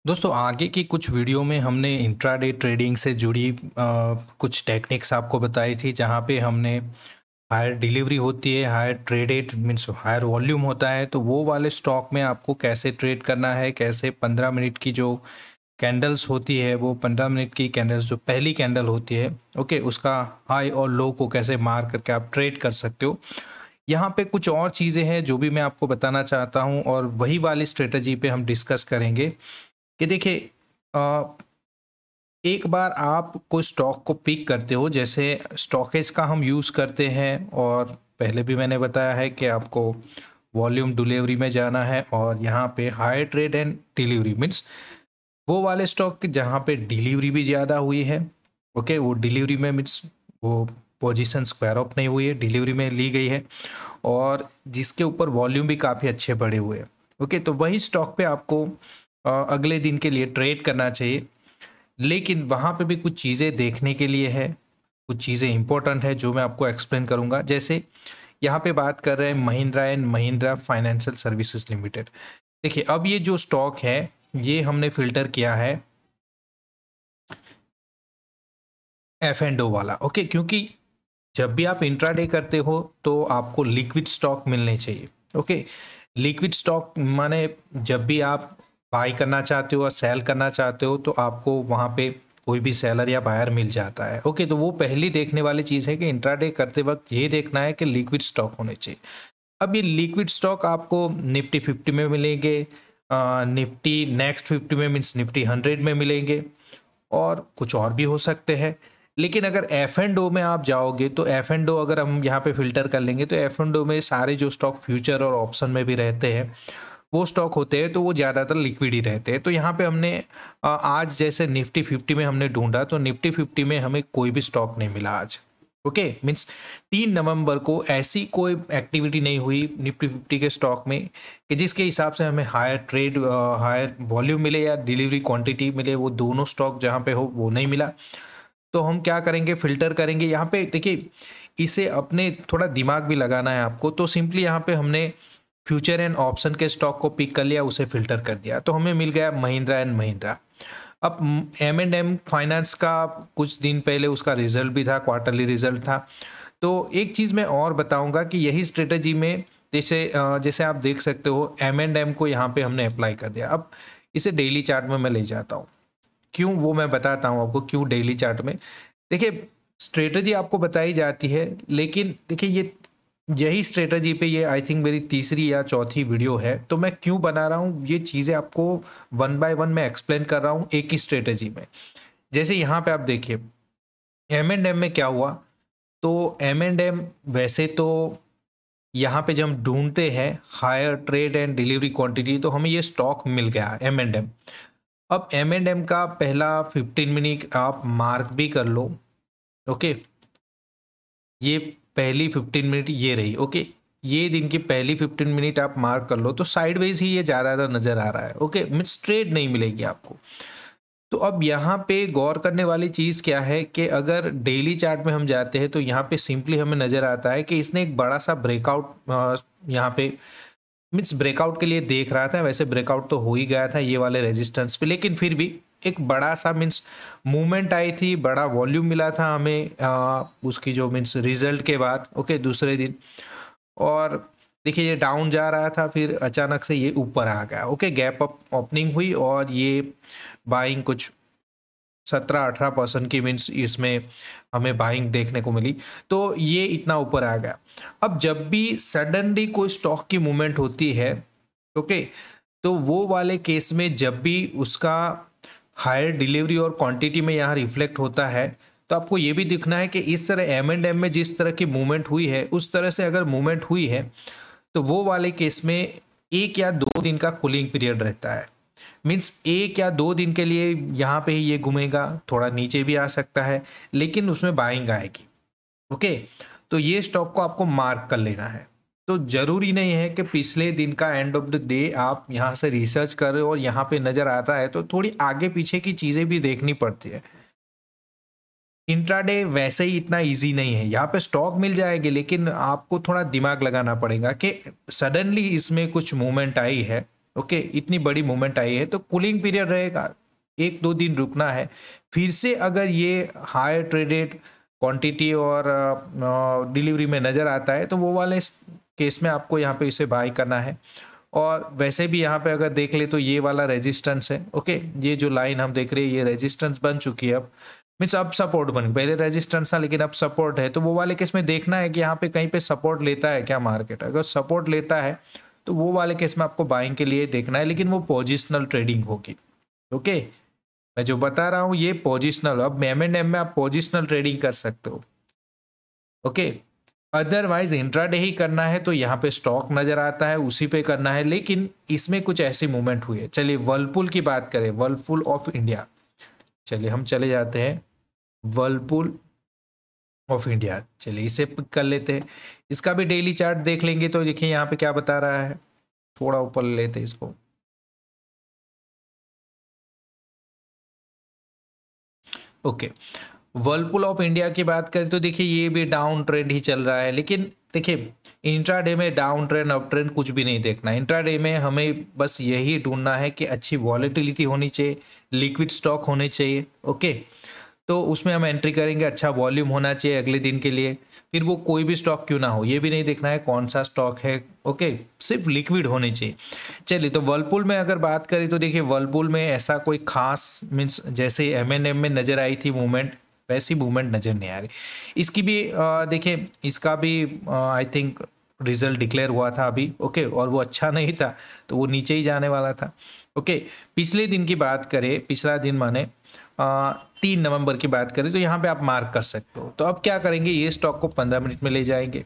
दोस्तों आगे की कुछ वीडियो में हमने इंट्राडे ट्रेडिंग से जुड़ी कुछ टेक्निक्स आपको बताई थी, जहाँ पे हमने हायर डिलीवरी होती है, higher traded means higher volume होता है, तो वो वाले स्टॉक में आपको कैसे ट्रेड करना है, कैसे 15 मिनट की जो कैंडल्स होती है, वो 15 मिनट की कैंडल्स जो पहली कैंडल होती है, ओके, उसका हाई और लो को कैसे मार करके आप ट्रेड कर सकते हो। यहाँ पे कुछ और चीज़ें हैं जो भी मैं आपको बताना चाहता हूँ, और वही वाली स्ट्रेटजी पे हम डिस्कस करेंगे कि देखिए, एक बार आप कोई स्टॉक को पिक करते हो, जैसे स्टॉकेज का हम यूज़ करते हैं, और पहले भी मैंने बताया है कि आपको वॉल्यूम डिलीवरी में जाना है, और यहाँ पे high trade and delivery means वो वाले स्टॉक जहाँ पे डिलीवरी भी ज़्यादा हुई है। ओके, वो डिलीवरी में मीन्स वो पोजीशन स्क्वायर ऑफ नहीं हुई है, डिलीवरी में ली गई है, और जिसके ऊपर वॉल्यूम भी काफ़ी अच्छे बढ़े हुए हैं। ओके, तो वही स्टॉक पे आपको अगले दिन के लिए ट्रेड करना चाहिए। लेकिन वहाँ पे भी कुछ चीज़ें देखने के लिए है, कुछ चीज़ें इंपॉर्टेंट है जो मैं आपको एक्सप्लेन करूँगा। जैसे यहाँ पे बात कर रहे हैं Mahindra and Mahindra financial services limited. देखिए, अब ये जो स्टॉक है, ये हमने फ़िल्टर किया है एफ एंड ओ वाला, ओके, क्योंकि जब भी आप इंट्राडे करते हो तो आपको लिक्विड स्टॉक मिलने चाहिए। ओके, लिक्विड स्टॉक माने जब भी आप बाई करना चाहते हो या सेल करना चाहते हो, तो आपको वहाँ पे कोई भी सेलर या बायर मिल जाता है। ओके, तो वो पहली देखने वाली चीज़ है कि इंट्राडे करते वक्त ये देखना है कि लिक्विड स्टॉक होने चाहिए। अब ये लिक्विड स्टॉक आपको निफ्टी 50 में मिलेंगे, निफ्टी नेक्स्ट 50 में मीन्स निफ्टी 100 में मिलेंगे, और कुछ और भी हो सकते हैं। लेकिन अगर एफ एंड ओ में आप जाओगे, तो एफ एंड ओ अगर हम यहाँ पे फिल्टर कर लेंगे, तो एफ एंड ओ में सारे जो स्टॉक फ्यूचर और ऑप्शन में भी रहते हैं, वो स्टॉक होते हैं, तो वो ज़्यादातर लिक्विड ही रहते हैं। तो यहाँ पे हमने आज जैसे निफ्टी 50 में हमने ढूंढा, तो निफ्टी 50 में हमें कोई भी स्टॉक नहीं मिला आज। ओके, मीन्स 3 नवंबर को ऐसी कोई एक्टिविटी नहीं हुई निफ्टी 50 के स्टॉक में कि जिसके हिसाब से हमें हायर ट्रेड, हायर वॉल्यूम मिले या डिलीवरी क्वांटिटी मिले। वो दोनों स्टॉक जहाँ पे हो वो नहीं मिला। तो हम क्या करेंगे, फिल्टर करेंगे। यहाँ पे देखिए, इसे अपने थोड़ा दिमाग भी लगाना है आपको। तो सिंपली यहाँ पे हमने फ्यूचर एंड ऑप्शन के स्टॉक को पिक कर लिया, उसे फिल्टर कर दिया, तो हमें मिल गया महिंद्रा एंड महिंद्रा। अब एम एंड एम फाइनेंस का कुछ दिन पहले उसका रिजल्ट भी था, क्वार्टरली रिजल्ट था। तो एक चीज़ मैं और बताऊंगा कि यही स्ट्रेटजी में जैसे आप देख सकते हो, एम एंड एम को यहाँ पे हमने अप्लाई कर दिया। अब इसे डेली चार्ट में मैं ले जाता हूँ। क्यों, वो मैं बताता हूँ आपको क्यों डेली चार्ट में। देखिए, स्ट्रेटजी आपको बताई जाती है, लेकिन देखिए ये यही स्ट्रेटजी पे ये आई थिंक मेरी तीसरी या चौथी वीडियो है। तो मैं क्यों बना रहा हूँ ये चीज़ें आपको, वन बाय वन मैं एक्सप्लेन कर रहा हूँ एक ही स्ट्रेटजी में। जैसे यहाँ पे आप देखिए, एम एंड एम में क्या हुआ। तो एम एंड एम वैसे तो यहाँ पे जब हम ढूंढते हैं higher trade and delivery quantity, तो हमें ये स्टॉक मिल गया एम एंड एम। अब एम एंड एम का पहला 15 मिनट आप मार्क भी कर लो। ओके, ये पहली 15 मिनट ये रही। ओके, ये दिन की पहली 15 मिनट आप मार्क कर लो, तो साइडवेज ही ये ज़्यादातर नज़र आ रहा है। ओके, मीन्स ट्रेड नहीं मिलेगी आपको। तो अब यहाँ पे गौर करने वाली चीज़ क्या है कि अगर डेली चार्ट में हम जाते हैं, तो यहाँ पे सिंपली हमें नज़र आता है कि इसने एक बड़ा सा ब्रेकआउट यहाँ पे मीन्स ब्रेकआउट के लिए देख रहा था। वैसे ब्रेकआउट तो हो ही गया था ये वाले रेजिस्टेंस पे, लेकिन फिर भी एक बड़ा सा मीन्स मूवमेंट आई थी, बड़ा वॉल्यूम मिला था हमें उसकी जो मीन्स रिजल्ट के बाद। ओके, दूसरे दिन, और देखिए ये डाउन जा रहा था, फिर अचानक से ये ऊपर आ गया। ओके, गैप अप ओपनिंग हुई, और ये बाइंग कुछ 17-18% की मीन्स इसमें हमें बाइंग देखने को मिली। तो ये इतना ऊपर आ गया। अब जब भी सडनली कोई स्टॉक की मूवमेंट होती है, ओके, तो वो वाले केस में जब भी उसका हायर डिलीवरी और क्वांटिटी में यहाँ रिफ्लेक्ट होता है, तो आपको ये भी दिखना है कि इस तरह एम एंड एम में जिस तरह की मूवमेंट हुई है, उस तरह से अगर मूवमेंट हुई है, तो वो वाले केस में 1 या 2 दिन का कूलिंग पीरियड रहता है। मीन्स 1 या 2 दिन के लिए यहाँ पे ही ये घूमेगा, थोड़ा नीचे भी आ सकता है, लेकिन उसमें बाइंग आएगी। ओके, तो ये स्टॉक को आपको मार्क कर लेना है। तो जरूरी नहीं है कि पिछले दिन का एंड ऑफ द डे आप यहाँ से रिसर्च कर रहे हो और यहाँ पे नजर आता है, तो थोड़ी आगे पीछे की चीजें भी देखनी पड़ती है। इंट्राडे वैसे ही इतना इजी नहीं है, यहाँ पे स्टॉक मिल जाएगी, लेकिन आपको थोड़ा दिमाग लगाना पड़ेगा कि सडनली इसमें कुछ मूवमेंट आई है। ओके, इतनी बड़ी मूवमेंट आई है तो कूलिंग पीरियड रहेगा, 1-2 दिन रुकना है। फिर से अगर ये हायर ट्रेडेड क्वांटिटी और डिलीवरी में नज़र आता है तो वो वाले केस में आपको यहाँ पे इसे बाय करना है। और वैसे भी यहाँ पे अगर देख ले तो ये वाला रेजिस्टेंस है, ओके, ये जो लाइन हम देख रहे हैं ये रेजिस्टेंस बन चुकी है अब, मीन्स अब सपोर्ट बन, पहले रेजिस्टेंस था लेकिन अब सपोर्ट है। तो वो वाले केस में देखना है कि यहाँ पे कहीं पे सपोर्ट लेता है क्या मार्केट, अगर सपोर्ट लेता है तो वो वाले केस में आपको बाइंग के लिए देखना है, लेकिन वो पोजिशनल ट्रेडिंग होगी। ओके, मैं जो बता रहा हूँ ये पोजिशनल, अब M&M में आप पोजिशनल ट्रेडिंग कर सकते हो। ओके, अदरवाइज इंट्राडे ही करना है तो यहाँ पे स्टॉक नजर आता है उसी पे करना है, लेकिन इसमें कुछ ऐसी मूवमेंट हुई है। चलिए वर्लपूल की बात करें, वर्लपूल ऑफ इंडिया, चलिए हम चले जाते हैं वर्लपूल ऑफ इंडिया, चलिए इसे पिक कर लेते हैं। इसका भी डेली चार्ट देख लेंगे तो देखिए यहाँ पे क्या बता रहा है, थोड़ा ऊपर लेते हैं इसको। ओके, वर्लपूल ऑफ इंडिया की बात करें तो देखिए ये भी डाउन ट्रेंड ही चल रहा है, लेकिन देखिए इंट्राडे में डाउन ट्रेंड अप ट्रेंड कुछ भी नहीं देखना। इंट्राडे में हमें बस यही ढूंढना है कि अच्छी वॉलेटिलिटी होनी चाहिए, लिक्विड स्टॉक होने चाहिए। ओके, तो उसमें हम एंट्री करेंगे, अच्छा वॉल्यूम होना चाहिए अगले दिन के लिए, फिर वो कोई भी स्टॉक क्यों ना हो, ये भी नहीं देखना है कौन सा स्टॉक है। ओके, सिर्फ लिक्विड होने चाहिए। चलिए, तो वर्लपूल में अगर बात करें तो देखिए वर्लपूल में ऐसा कोई खास मीन्स जैसे M&M में नज़र आई थी मूवमेंट, वैसी मूवमेंट नज़र नहीं आ रही। इसकी भी देखिए इसका भी आई थिंक रिजल्ट डिक्लेयर हुआ था अभी, ओके, और वो अच्छा नहीं था तो वो नीचे ही जाने वाला था। ओके, पिछले दिन की बात करें, पिछला दिन माने 3 नवंबर की बात करें तो यहाँ पे आप मार्क कर सकते हो। तो अब क्या करेंगे, ये स्टॉक को 15 मिनट में ले जाएंगे।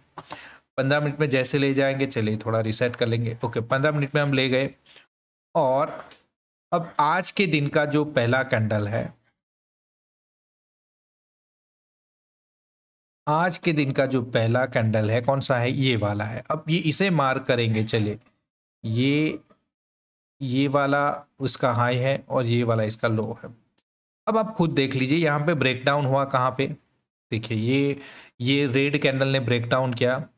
15 मिनट में जैसे ले जाएंगे, चलिए थोड़ा रिसेट कर लेंगे। ओके, 15 मिनट में हम ले गए, और अब आज के दिन का जो पहला कैंडल है, आज के दिन का जो पहला कैंडल है कौन सा है, ये वाला है। अब ये इसे मार्क करेंगे, चलिए ये वाला उसका हाई है और ये वाला इसका लो है। अब आप खुद देख लीजिए यहाँ पे ब्रेकडाउन हुआ कहाँ पे, देखिए ये रेड कैंडल ने ब्रेकडाउन किया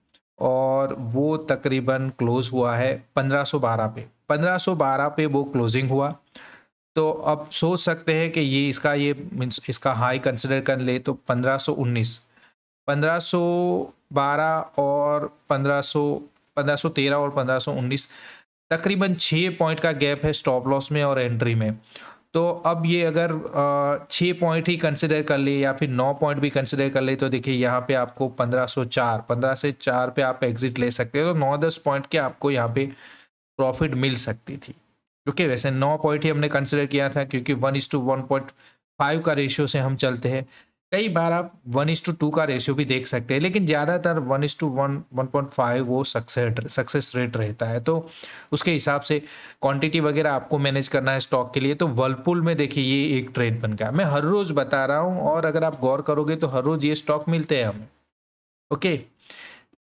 और वो तकरीबन क्लोज हुआ है 1512 पे, 1512 पे वो क्लोजिंग हुआ। तो अब सोच सकते हैं कि ये मीन्स इसका हाई कंसिडर कर ले तो 1519, 1512 और 1513 और 1519, तकरीबन 6 पॉइंट का गैप है स्टॉप लॉस में और एंट्री में। तो अब ये अगर 6 पॉइंट ही कंसिडर कर ले या फिर 9 पॉइंट भी कंसिडर कर ले तो देखिए यहाँ पे आपको 1504, 15 से 4 पे आप एग्जिट ले सकते हो, तो 9-10 पॉइंट के आपको यहाँ पे प्रॉफिट मिल सकती थी। क्योंकि वैसे 9 पॉइंट ही हमने कंसिडर किया था, क्योंकि 1:1.5 का रेशियो से हम चलते हैं। कई बार आप 1:2 का रेशियो भी देख सकते हैं, लेकिन ज़्यादातर 1:1, 1.5 वो सक्सेस रेट रहता है। तो उसके हिसाब से क्वांटिटी वगैरह आपको मैनेज करना है स्टॉक के लिए। तो वर्लपूल में देखिए ये एक ट्रेड बन गया, मैं हर रोज़ बता रहा हूँ, और अगर आप गौर करोगे तो हर रोज़ ये स्टॉक मिलते हैं हमें। ओके,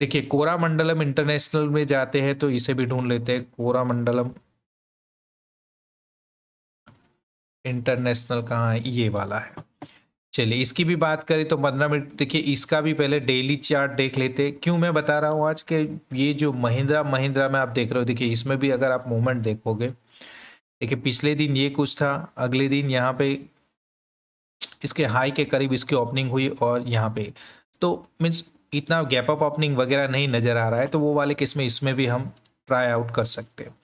देखिए कोरामंडलम इंटरनेशनल में जाते हैं तो इसे भी ढूंढ लेते हैं, कोरामंडलम इंटरनेशनल कहाँ है, ये वाला है। चलिए इसकी भी बात करें तो 15 मिनट, देखिए इसका भी पहले डेली चार्ट देख लेते हैं। क्यों मैं बता रहा हूँ आज के, ये जो महिंद्रा में आप देख रहे हो, देखिए इसमें भी अगर आप मूवमेंट देखोगे, देखिए पिछले दिन ये कुछ था, अगले दिन यहाँ पे इसके हाई के करीब इसकी ओपनिंग हुई और यहाँ पे तो मीन्स इतना गैप अप ओपनिंग वगैरह नहीं नज़र आ रहा है, तो वो वाले केस में इसमें भी हम ट्राई आउट कर सकते हैं।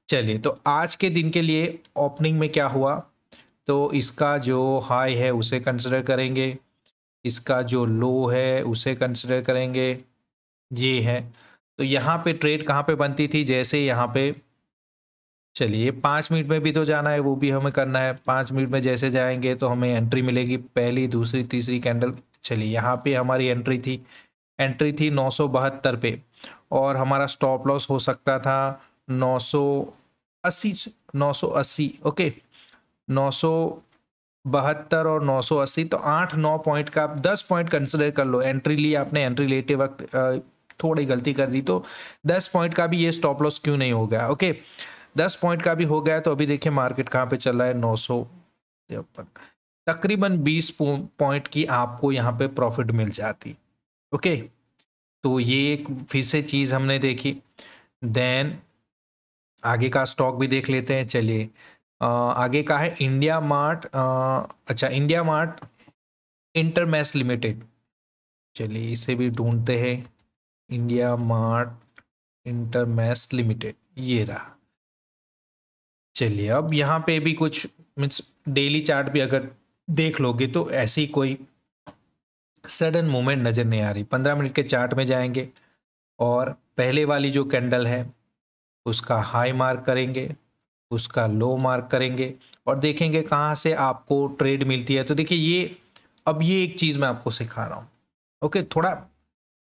चलिए, तो आज के दिन के लिए ओपनिंग में क्या हुआ, तो इसका जो हाई है उसे कंसिडर करेंगे, इसका जो लो है उसे कंसिडर करेंगे, ये है। तो यहाँ पे ट्रेड कहाँ पे बनती थी, जैसे यहाँ पे, चलिए 5 मिनट में भी तो जाना है, वो भी हमें करना है। 5 मिनट में जैसे जाएंगे तो हमें एंट्री मिलेगी, पहली दूसरी तीसरी कैंडल। चलिए यहाँ पे हमारी एंट्री थी 972 पे, और हमारा स्टॉप लॉस हो सकता था 980। ओके, 972 और 980, तो 8-9 पॉइंट का, 10 पॉइंट कंसिडर कर लो। एंट्री ली आपने, एंट्री लेते वक्त थोड़ी गलती कर दी, तो 10 पॉइंट का भी ये स्टॉप लॉस क्यों नहीं हो गया। ओके, 10 पॉइंट का भी हो गया। तो अभी देखिए मार्केट कहाँ पे चल रहा है, 953, तकरीबन 20 पॉइंट की आपको यहाँ पे प्रॉफिट मिल जाती। ओके, तो ये एक फिर से चीज़ हमने देखी। देन आगे का स्टॉक भी देख लेते हैं। चलिए आगे का है इंडिया मार्ट। अच्छा, इंडिया मार्ट इंटरमेश लिमिटेड। चलिए इसे भी ढूंढते हैं। इंडिया मार्ट इंटरमेश लिमिटेड, ये रहा। चलिए अब यहाँ पे भी कुछ मीन्स डेली चार्ट भी अगर देख लोगे तो ऐसी कोई सडन मूवमेंट नज़र नहीं आ रही। 15 मिनट के चार्ट में जाएंगे और पहले वाली जो कैंडल है उसका हाई मार्क करेंगे, उसका लो मार्क करेंगे और देखेंगे कहाँ से आपको ट्रेड मिलती है। तो देखिए ये, अब ये एक चीज़ मैं आपको सिखा रहा हूँ। ओके, थोड़ा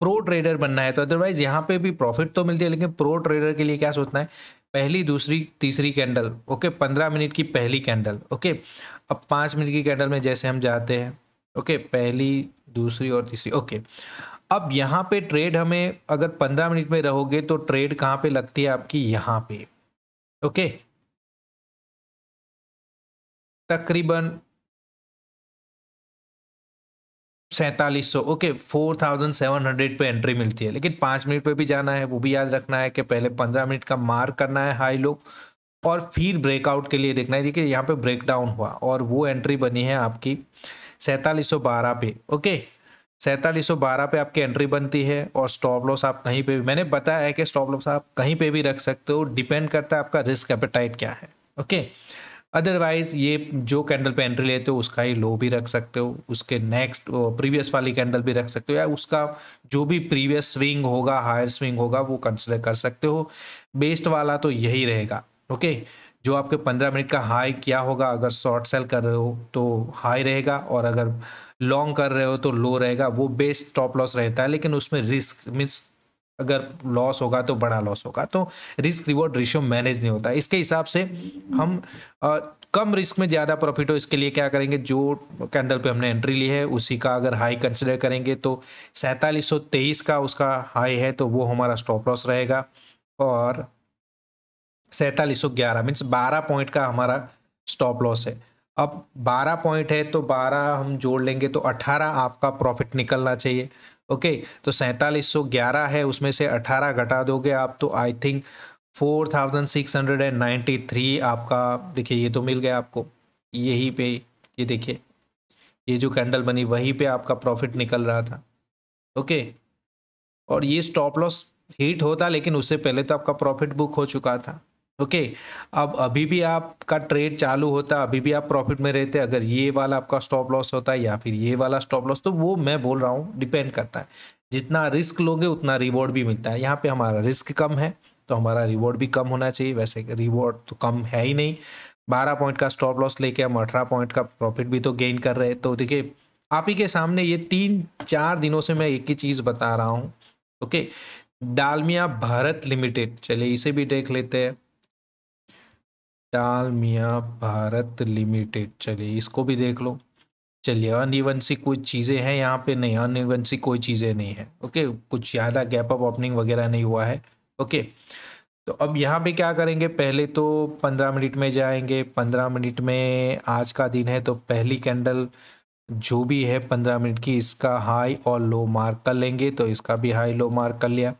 प्रो ट्रेडर बनना है तो अदरवाइज यहाँ पे भी प्रॉफिट तो मिलती है, लेकिन प्रो ट्रेडर के लिए क्या सोचना है, पहली दूसरी तीसरी कैंडल, ओके 15 मिनट की पहली कैंडल, ओके अब 5 मिनट की कैंडल में जैसे हम जाते हैं, ओके पहली दूसरी और तीसरी, ओके अब यहाँ पे ट्रेड हमें अगर 15 मिनट में रहोगे तो ट्रेड कहाँ पे लगती है आपकी, यहाँ पे, ओके तकरीबन 4700, ओके 4700 पे एंट्री मिलती है। लेकिन 5 मिनट पे भी जाना है, वो भी याद रखना है कि पहले 15 मिनट का मार्क करना है हाई लो और फिर ब्रेकआउट के लिए देखना है। देखिए यहाँ पे ब्रेक डाउन हुआ और वो एंट्री बनी है आपकी 4712 पे, ओके 4712 पे आपकी एंट्री बनती है। और स्टॉप लॉस आप कहीं पे भी, मैंने बताया है कि स्टॉप लॉस आप कहीं पे भी रख सकते हो, डिपेंड करता है आपका रिस्क एपेटाइट क्या है, ओके अदरवाइज ये जो कैंडल पे एंट्री लेते हो उसका ही लो भी रख सकते हो, उसके नेक्स्ट प्रीवियस वाली कैंडल भी रख सकते हो, या उसका जो भी प्रीवियस स्विंग होगा, हायर स्विंग होगा, वो कंसिडर कर सकते हो। बेस्ट वाला तो यही रहेगा, ओके जो आपके 15 मिनट का हाई क्या होगा, अगर शॉर्ट सेल कर रहे हो तो हाई रहेगा और अगर लॉन्ग कर रहे हो तो लो रहेगा, वो बेस्ट स्टॉप लॉस रहता है। लेकिन उसमें रिस्क मीन्स अगर लॉस होगा तो बड़ा लॉस होगा, तो रिस्क रिवॉर्ड रेशियो मैनेज नहीं होता। इसके हिसाब से हम कम रिस्क में ज़्यादा प्रॉफिट हो, इसके लिए क्या करेंगे, जो कैंडल पे हमने एंट्री ली है उसी का अगर हाई कंसिडर करेंगे तो 4723 का उसका हाई है तो वो हमारा स्टॉप लॉस रहेगा। और 4711 मीन्स 12 पॉइंट का हमारा स्टॉप लॉस है। अब 12 पॉइंट है तो 12 हम जोड़ लेंगे तो 18 आपका प्रॉफिट निकलना चाहिए, ओके तो 4711 है, उसमें से 18 घटा दोगे आप तो आई थिंक 4693 आपका। देखिए ये तो मिल गया आपको यहीं पे, ये देखिए ये जो कैंडल बनी वहीं पे आपका प्रॉफिट निकल रहा था, ओके और ये स्टॉप लॉस हिट होता लेकिन उससे पहले तो आपका प्रॉफिट बुक हो चुका था, ओके अब अभी भी आपका ट्रेड चालू होता, अभी भी आप प्रॉफिट में रहते अगर ये वाला आपका स्टॉप लॉस होता है या फिर ये वाला स्टॉप लॉस। तो वो मैं बोल रहा हूँ डिपेंड करता है, जितना रिस्क लोगे उतना रिवॉर्ड भी मिलता है। यहाँ पे हमारा रिस्क कम है तो हमारा रिवॉर्ड भी कम होना चाहिए, वैसे रिवॉर्ड तो कम है ही नहीं। 12 पॉइंट का स्टॉप लॉस लेके हम 18 पॉइंट का प्रॉफिट भी तो गेन कर रहे हैं। तो देखिए आप ही के सामने ये 3-4 दिनों से मैं एक ही चीज़ बता रहा हूँ, ओके डालमिया भारत लिमिटेड, चलिए इसे भी देख लेते हैं। डालमिया भारत लिमिटेड, चलिए इसको भी देख लो। चलिए अनइवन सी कुछ चीज़ें हैं यहाँ पे, नहीं अनइवन सी कोई चीज़ें नहीं है, ओके कुछ ज़्यादा गैप अप ओपनिंग वगैरह नहीं हुआ है, ओके तो अब यहाँ पे क्या करेंगे, पहले तो 15 मिनट में जाएंगे। 15 मिनट में आज का दिन है तो पहली कैंडल जो भी है 15 मिनट की, इसका हाई और लो मार्क कर लेंगे, तो इसका भी हाई लो मार्क कर लिया।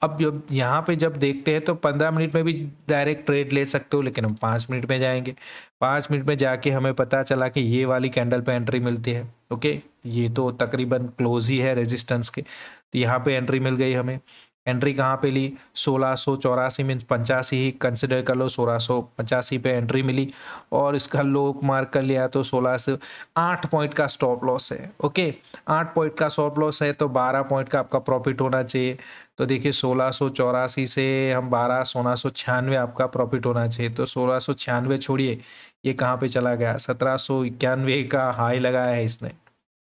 अब जब यहाँ पे जब देखते हैं तो 15 मिनट में भी डायरेक्ट ट्रेड ले सकते हो, लेकिन हम 5 मिनट में जाएंगे। 5 मिनट में जाके हमें पता चला कि ये वाली कैंडल पे एंट्री मिलती है, ओके ये तो तकरीबन क्लोज ही है रेजिस्टेंस के, तो यहाँ पे एंट्री मिल गई हमें। एंट्री कहाँ पे ली, 1684 मीन्स 85 ही कंसिडर कर लो, 1685 पे एंट्री मिली और इसका लो मार्क कर लिया तो 16 से 8 पॉइंट का स्टॉप लॉस है, ओके 8 पॉइंट का स्टॉप लॉस है तो 12 पॉइंट का आपका प्रॉफिट होना चाहिए। तो देखिए 1684 से हम 1696 आपका प्रॉफिट होना चाहिए, तो 1696 छोड़िए ये कहाँ पे चला गया, 1791 का हाई लगाया है इसने,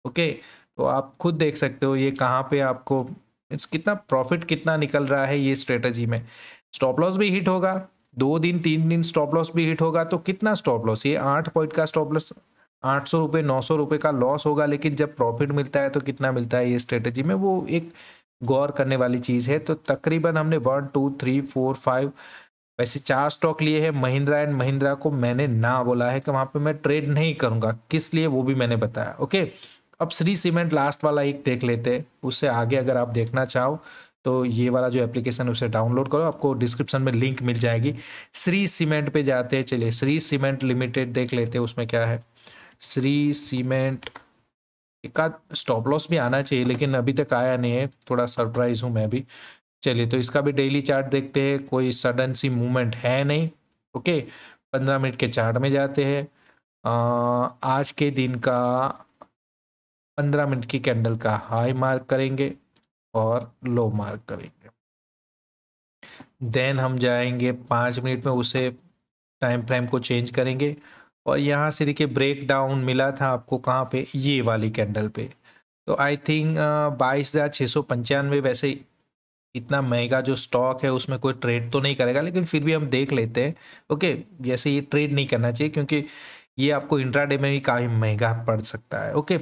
ओके तो आप खुद देख सकते हो ये कहाँ पे आपको कितना प्रॉफिट कितना निकल रहा है। ये स्ट्रेटजी में स्टॉप लॉस भी हिट होगा, 2 दिन 3 दिन स्टॉप लॉस भी हिट होगा, तो कितना स्टॉप लॉस, ये 8 पॉइंट का स्टॉप लॉस 800 रुपये 900 रुपये का लॉस होगा, लेकिन जब प्रॉफिट मिलता है तो कितना मिलता है ये स्ट्रेटजी में, वो एक गौर करने वाली चीज़ है। तो तकरीबन हमने 1 2 3 4 5 वैसे 4 स्टॉक लिए हैं। महिंद्रा एंड महिंद्रा को मैंने ना बोला है कि वहाँ पे मैं ट्रेड नहीं करूँगा, किस लिए वो भी मैंने बताया, ओके अब श्री सीमेंट लास्ट वाला एक देख लेते हैं, उससे आगे अगर आप देखना चाहो तो ये वाला जो एप्लीकेशन है उसे डाउनलोड करो, आपको डिस्क्रिप्शन में लिंक मिल जाएगी। श्री सीमेंट पे जाते हैं, चलिए श्री सीमेंट लिमिटेड देख लेते हैं उसमें क्या है। श्री सीमेंट का स्टॉप लॉस भी आना चाहिए लेकिन अभी तक आया नहीं है, थोड़ा सरप्राइज हूँ मैं भी। चलिए तो इसका भी डेली चार्ट देखते हैं, कोई सडन सी मूवमेंट है नहीं। ओके 15 मिनट के चार्ट में जाते हैं। आज के दिन का 15 मिनट की कैंडल का हाई मार्क करेंगे और लो मार्क करेंगे। देन हम जाएंगे 5 मिनट में, उसे टाइम फ्रेम को चेंज करेंगे और यहाँ से देखिए ब्रेक डाउन मिला था आपको कहाँ पे, ये वाली कैंडल पे। तो आई थिंक 22,695, वैसे इतना महंगा जो स्टॉक है उसमें कोई ट्रेड तो नहीं करेगा लेकिन फिर भी हम देख लेते हैं। ओके जैसे ये ट्रेड नहीं करना चाहिए क्योंकि ये आपको इंट्राडे में भी काफ़ी महंगा पड़ सकता है। ओके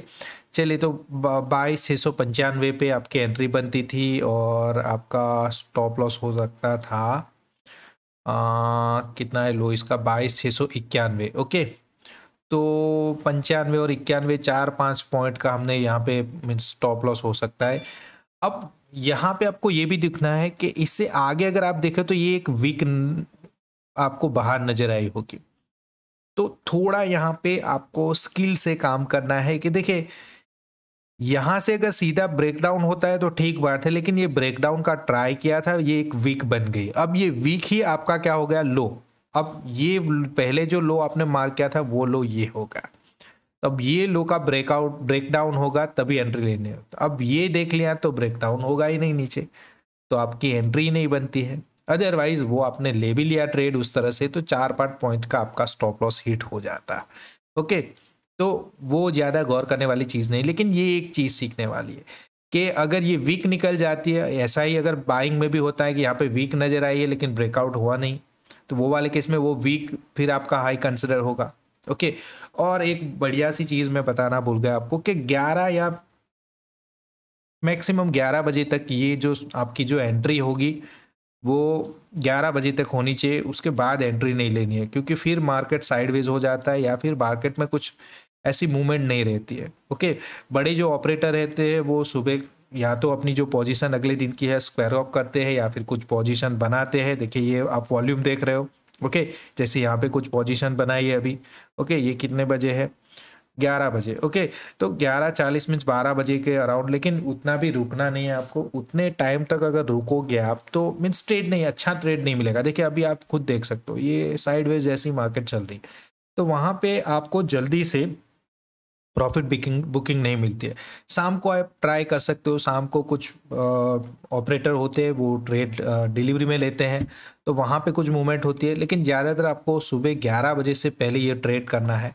चलिए तो 22,695 पे आपकी एंट्री बनती थी और आपका स्टॉप लॉस हो सकता था कितना है लो इसका, 22,691। ओके तो 95 और 91, 4-5 पॉइंट का हमने यहाँ पे मीन्स स्टॉप लॉस हो सकता है। अब यहाँ पे आपको ये भी दिखना है कि इससे आगे अगर आप देखें तो ये एक वीक आपको बाहर नजर आई होगी। तो थोड़ा यहाँ पे आपको स्किल से काम करना है कि देखिए यहां से अगर सीधा ब्रेकडाउन होता है तो ठीक बात है, लेकिन ये ब्रेकडाउन का ट्राई किया था, ये एक वीक बन गई। अब ये वीक ही आपका क्या हो गया, लो। अब ये पहले जो लो आपने मार्क किया था वो लो ये होगा, अब ये लो का ब्रेकडाउन होगा तभी एंट्री लेनी है। अब ये देख लिया तो ब्रेकडाउन होगा ही नहीं नीचे, तो आपकी एंट्री ही नहीं बनती है। अदरवाइज वो आपने ले भी लिया ट्रेड उस तरह से तो 4-5 पॉइंट का आपका स्टॉप लॉस हिट हो जाता। ओके तो वो ज़्यादा गौर करने वाली चीज़ नहीं, लेकिन ये एक चीज़ सीखने वाली है कि अगर ये वीक निकल जाती है, ऐसा ही अगर बाइंग में भी होता है कि यहाँ पे वीक नज़र आई है लेकिन ब्रेकआउट हुआ नहीं, तो वो वाले केस में वो वीक फिर आपका हाई कंसिडर होगा। ओके और एक बढ़िया सी चीज़ मैं बताना भूल गया आपको कि 11 या मैक्सिमम 11 बजे तक ये जो आपकी जो एंट्री होगी वो 11 बजे तक होनी चाहिए, उसके बाद एंट्री नहीं लेनी है क्योंकि फिर मार्केट साइडवेज हो जाता है या फिर मार्केट में कुछ ऐसी मूवमेंट नहीं रहती है। ओके बड़े जो ऑपरेटर रहते हैं वो सुबह या तो अपनी जो पोजीशन अगले दिन की है स्क्वायर ऑफ करते हैं या फिर कुछ पोजीशन बनाते हैं। देखिए ये आप वॉल्यूम देख रहे हो। ओके जैसे यहाँ पे कुछ पोजीशन बनाई है अभी। ओके ये कितने बजे है, 11 बजे। ओके तो 11:40 मीन्स 12 बजे के अराउंड, लेकिन उतना भी रुकना नहीं है आपको। उतने टाइम तक अगर रुकोगे आप तो मीन्स ट्रेड नहीं, अच्छा ट्रेड नहीं मिलेगा। देखिए अभी आप खुद देख सकते हो ये साइडवेज जैसी मार्केट चल रही, तो वहां पे आपको जल्दी से प्रॉफिट बुकिंग नहीं मिलती है। शाम को आप ट्राई कर सकते हो, शाम को कुछ ऑपरेटर होते हैं वो ट्रेड डिलीवरी में लेते हैं तो वहाँ पे कुछ मूवमेंट होती है, लेकिन ज़्यादातर आपको सुबह 11 बजे से पहले ये ट्रेड करना है।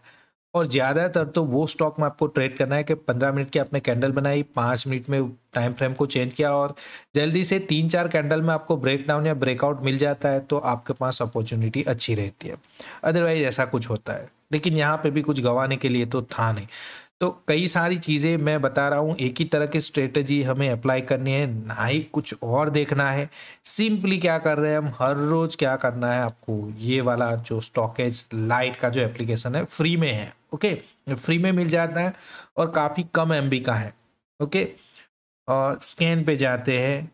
और ज़्यादातर तो वो स्टॉक में आपको ट्रेड करना है कि 15 मिनट की आपने कैंडल बनाई, 5 मिनट में टाइम फ्रेम को चेंज किया और जल्दी से 3-4 कैंडल में आपको ब्रेक डाउन या ब्रेकआउट मिल जाता है तो आपके पास अपॉर्चुनिटी अच्छी रहती है। अदरवाइज ऐसा कुछ होता है, लेकिन यहाँ पे भी कुछ गंवाने के लिए तो था नहीं। तो कई सारी चीज़ें मैं बता रहा हूँ, एक ही तरह की स्ट्रेटजी हमें अप्लाई करनी है, ना ही कुछ और देखना है। सिंपली क्या कर रहे हैं हम, हर रोज क्या करना है आपको, ये वाला जो स्टॉकेज लाइट का जो एप्लीकेशन है फ्री में है। ओके फ्री में मिल जाता है और काफ़ी कम एमबी का है। ओके और स्कैन पे जाते हैं,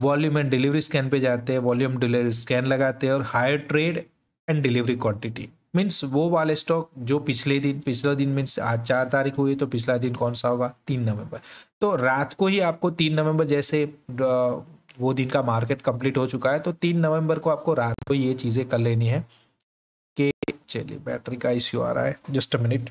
वॉल्यूम एंड डिलीवरी स्कैन पे जाते हैं, वॉल्यूम डिलीवरी स्कैन लगाते हैं और higher trade and delivery quantity means वो वाले स्टॉक जो पिछला दिन मीन्स आज 4 तारीख हुई तो पिछला दिन कौन सा होगा, 3 नवंबर। तो रात को ही आपको 3 नवंबर जैसे वो दिन का मार्केट कंप्लीट हो चुका है तो 3 नवंबर को आपको रात को ये चीज़ें कर लेनी है कि चलिए बैटरी का इश्यू आ रहा है, जस्ट अ मिनट।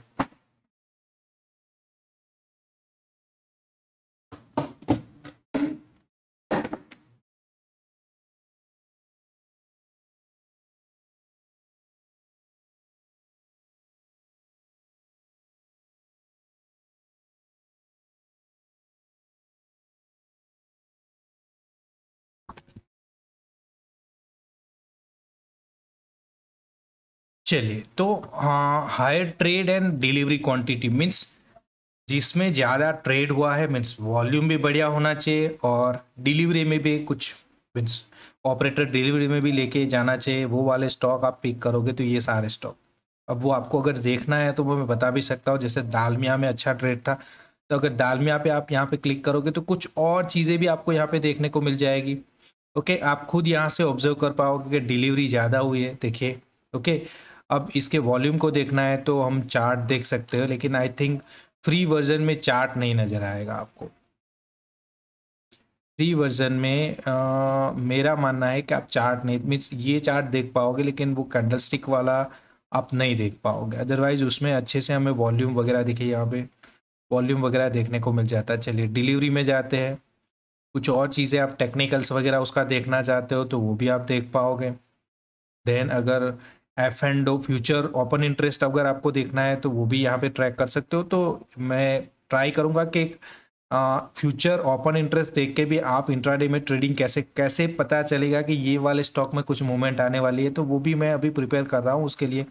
चलिए तो higher trade and delivery quantity means जिसमें ज़्यादा ट्रेड हुआ है मीन्स वॉल्यूम भी बढ़िया होना चाहिए और डिलीवरी में भी कुछ मीन्स ऑपरेटर डिलीवरी में भी लेके जाना चाहिए, वो वाले स्टॉक आप पिक करोगे तो ये सारे स्टॉक। अब वो आपको अगर देखना है तो वो मैं बता भी सकता हूँ, जैसे दालमिया में अच्छा ट्रेड था तो अगर डालमिया पे आप यहाँ पे क्लिक करोगे तो कुछ और चीज़ें भी आपको यहाँ पे देखने को मिल जाएगी। ओके, आप खुद यहाँ से ऑब्जर्व कर पाओगे कि डिलीवरी ज़्यादा हुई है, देखिए। ओके, अब इसके वॉल्यूम को देखना है तो हम चार्ट देख सकते हो, लेकिन आई थिंक फ्री वर्जन में चार्ट नहीं नज़र आएगा आपको। फ्री वर्जन में मेरा मानना है कि आप चार्ट नहीं, मीन्स ये चार्ट देख पाओगे लेकिन वो कैंडल स्टिक वाला आप नहीं देख पाओगे। अदरवाइज उसमें अच्छे से हमें वॉल्यूम वगैरह देखिए, यहाँ पे वॉल्यूम वगैरह देखने को मिल जाता है। चलिए डिलीवरी में जाते हैं, कुछ और चीज़ें आप टेक्निकल्स वगैरह उसका देखना चाहते हो तो वो भी आप देख पाओगे। देन अगर F and O future open interest अगर आपको देखना है तो वो भी यहाँ पे ट्रैक कर सकते हो। तो मैं ट्राई करूँगा कि फ्यूचर ओपन इंटरेस्ट देख के भी आप इंट्राडे में ट्रेडिंग कैसे कैसे पता चलेगा कि ये वाले स्टॉक में कुछ मूवमेंट आने वाली है, तो वो भी मैं अभी प्रिपेयर कर रहा हूँ। उसके लिए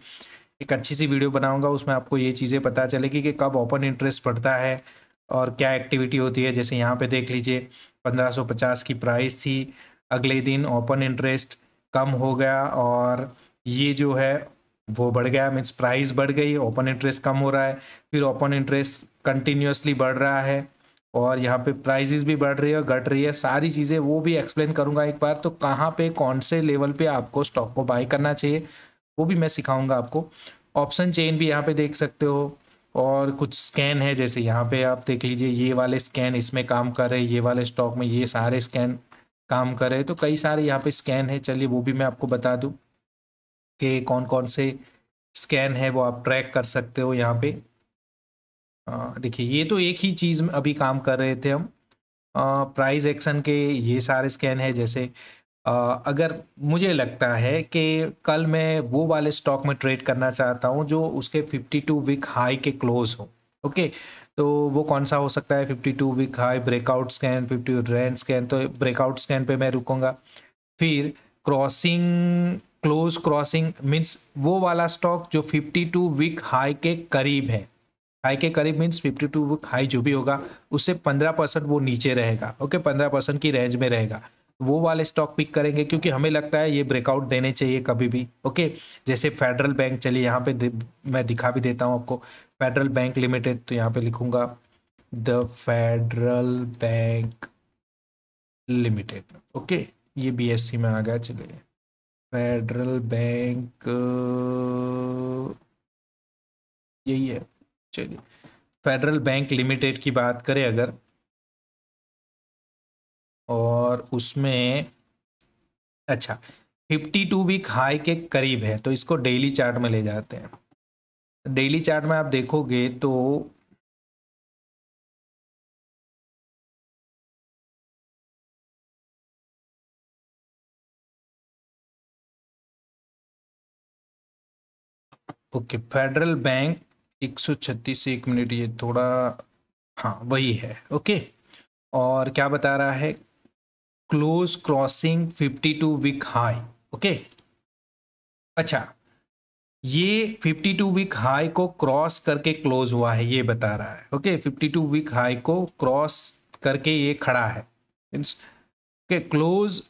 एक अच्छी सी वीडियो बनाऊंगा, उसमें आपको ये चीज़ें पता चलेगी कि कब ओपन इंटरेस्ट पड़ता है और क्या एक्टिविटी होती है। जैसे यहाँ पे देख लीजिए 1550 की प्राइस थी, अगले दिन ओपन इंटरेस्ट कम हो गया और ये जो है वो बढ़ गया, मीन्स प्राइस बढ़ गई, ओपन इंटरेस्ट कम हो रहा है, फिर ओपन इंटरेस्ट कंटिन्यूसली बढ़ रहा है और यहाँ पे प्राइसेस भी बढ़ रही है और घट रही है। सारी चीज़ें वो भी एक्सप्लेन करूँगा एक बार। तो कहाँ पे कौन से लेवल पे आपको स्टॉक को बाय करना चाहिए वो भी मैं सिखाऊंगा आपको। ऑप्शन चेन भी यहाँ पे देख सकते हो और कुछ स्कैन है, जैसे यहाँ पे आप देख लीजिए ये वाले स्कैन इसमें काम कर रहे हैं, ये वाले स्टॉक में ये सारे स्कैन काम कर रहे हैं। तो कई सारे यहाँ पे स्कैन है, चलिए वो भी मैं आपको बता दूँ कि कौन कौन से स्कैन है वो आप ट्रैक कर सकते हो यहाँ पे। देखिए ये तो एक ही चीज़ में अभी काम कर रहे थे हम, प्राइस एक्शन के ये सारे स्कैन है। जैसे अगर मुझे लगता है कि कल मैं वो वाले स्टॉक में ट्रेड करना चाहता हूँ जो उसके 52 वीक हाई के क्लोज हो। ओके, तो वो कौन सा हो सकता है? 52 week high breakout scan, 50 range scan. तो ब्रेकआउट स्कैन पे मैं रुकूंगा। फिर क्रॉसिंग, क्लोज क्रॉसिंग मीन्स वो वाला स्टॉक जो 52 वीक हाई के करीब है। हाई के करीब मीन्स 52 वीक हाई जो भी होगा उससे 15% वो नीचे रहेगा। ओके, 15% की रेंज में रहेगा, वो वाले स्टॉक पिक करेंगे क्योंकि हमें लगता है ये ब्रेकआउट देने चाहिए कभी भी। ओके, जैसे फेडरल बैंक, चलिए यहाँ पे मैं दिखा भी देता हूँ आपको। फेडरल बैंक लिमिटेड, तो यहाँ पे लिखूंगा the federal bank limited. Okay, ये बीएससी में आ गया। चलिए फेडरल बैंक यही है। चलिए फेडरल बैंक लिमिटेड की बात करें अगर, और उसमें अच्छा 52 वीक हाई के करीब है, तो इसको डेली चार्ट में ले जाते हैं। डेली चार्ट में आप देखोगे तो ओके, फेडरल बैंक 136 से 1 मिनट, ये थोड़ा, हाँ वही है। ओके, और क्या बता रहा है? Close crossing 52 week high. Okay, अच्छा ये 52 वीक हाई को क्रॉस करके क्लोज हुआ है, ये बता रहा है। ओके, 52 वीक हाई को क्रॉस करके ये खड़ा है, मीन्स के क्लोज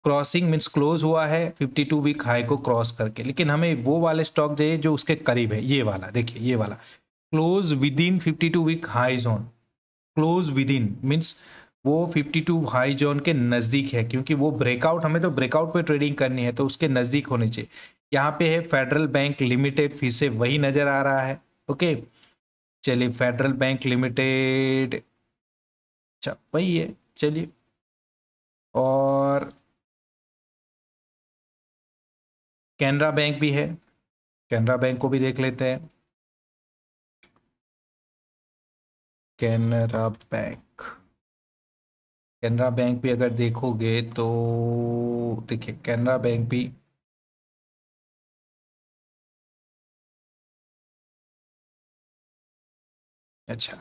क्रॉसिंग मीन्स क्लोज हुआ है 52 वीक हाई को क्रॉस करके। लेकिन हमें वो वाले स्टॉक चाहिए जो उसके करीब है, ये वाला देखिए, ये वाला close within 52 week high zone. Close within means वो 52 हाई जोन के नज़दीक है, क्योंकि वो ब्रेकआउट, हमें तो ब्रेकआउट पे ट्रेडिंग करनी है तो उसके नज़दीक होने चाहिए। यहाँ पे है फेडरल बैंक लिमिटेड, फिर से वही नज़र आ रहा है। ओके, चलिए फेडरल बैंक लिमिटेड, अच्छा वही है। चलिए, और कैनरा बैंक भी है, कैनरा बैंक को भी देख लेते हैं। कैनरा बैंक, कैनरा बैंक भी अगर देखोगे तो देखिए कैनरा बैंक भी, अच्छा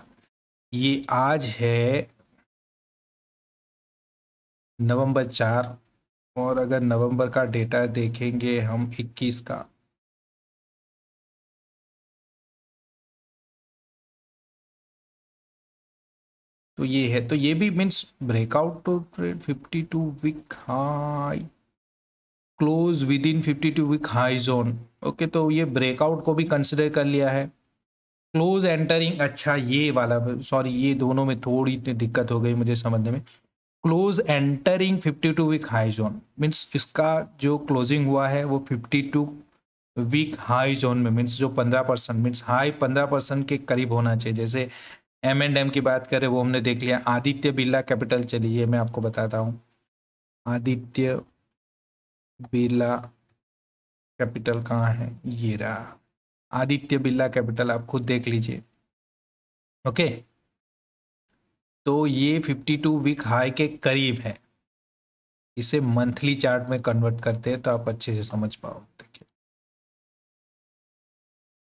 ये आज है नवंबर 4, और अगर नवंबर का डेटा देखेंगे हम 21 का, तो ये है। तो ये भी means breakout to trade 52 week high, close within 52 week high zone. Okay, तो ये ब्रेकआउट को भी कंसिडर कर लिया है। क्लोज एंटरिंग, अच्छा ये वाला, सॉरी ये दोनों में थोड़ी दिक्कत हो गई मुझे समझने में। Close entering 52 week high zone means इसका जो क्लोजिंग हुआ है वो 52 वीक हाई जोन में, मीन्स जो 15% मीन्स हाई 15% के करीब होना चाहिए। जैसे M&M की बात करें वो हमने देख लिया। आदित्य बिरला कैपिटल, चलिए मैं आपको बताता हूँ। आदित्य बिरला कैपिटल कहाँ है, ये रहा आदित्य बिरला कैपिटल, आप खुद देख लीजिए। ओके, तो ये 52 वीक हाई के करीब है। इसे मंथली चार्ट में कन्वर्ट करते हैं तो आप अच्छे से समझ पाओगे।